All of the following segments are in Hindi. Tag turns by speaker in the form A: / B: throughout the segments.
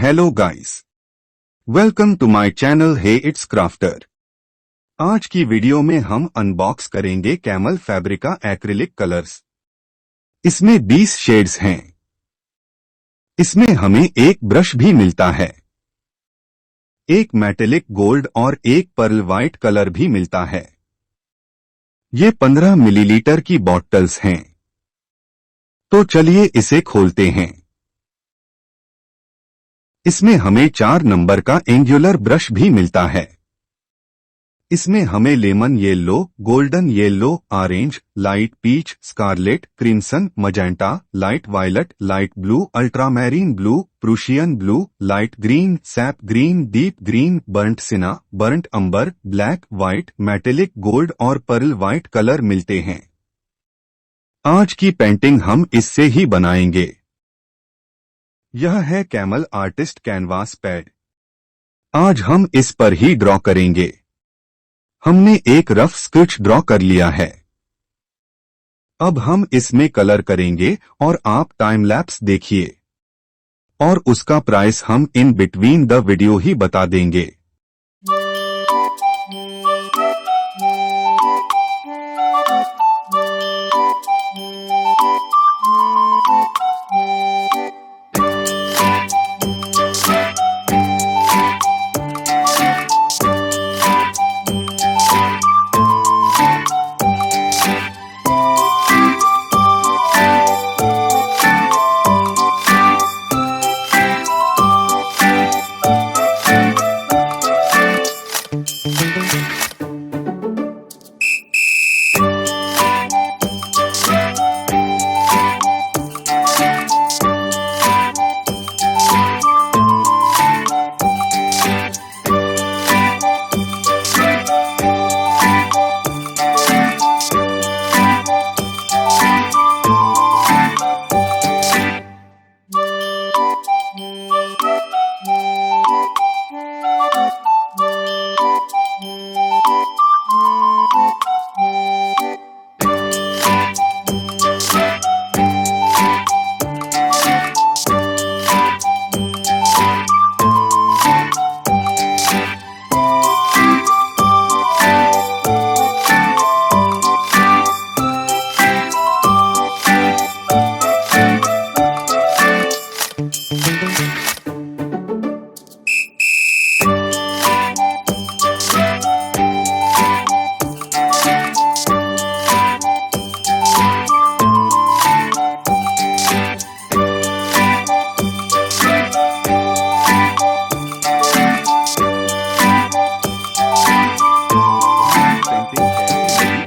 A: Hello guys, welcome to my channel hey it's Crafter. आज की वीडियो में हम अनबॉक्स करेंगे कैमल फैब्रिका एक्रिलिक कलर्स। इसमें 20 शेड्स हैं। इसमें हमें एक ब्रश भी मिलता है, एक मेटेलिक गोल्ड और एक पर्ल व्हाइट कलर भी मिलता है। ये 15 मिलीलीटर की बॉटल्स हैं। तो चलिए इसे खोलते हैं। इसमें हमें 4 नंबर का एंगुलर ब्रश भी मिलता है। इसमें हमें lemon yellow, golden yellow, orange, light peach, scarlet, crimson, magenta, light violet, light blue, ultramarine blue, Prussian blue, light green, sap green, deep green, burnt sienna, burnt umber, black, white, metallic gold और पर्ल व्हाइट कलर मिलते हैं। आज की पेंटिंग हम इससे ही बनाएंगे। यह है कैमल आर्टिस्ट कैनवास पैड। आज हम इस पर ही ड्रॉ करेंगे। हमने एक रफ स्केच ड्रॉ कर लिया है। अब हम इसमें कलर करेंगे और आप टाइम लैप्स देखिए और उसका प्राइस हम इन बिटवीन द वीडियो ही बता देंगे।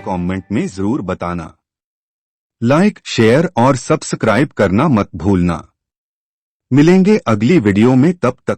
A: कमेंट में जरूर बताना। लाइक, शेयर और सब्सक्राइब करना मत भूलना। मिलेंगे अगली वीडियो में, तब तक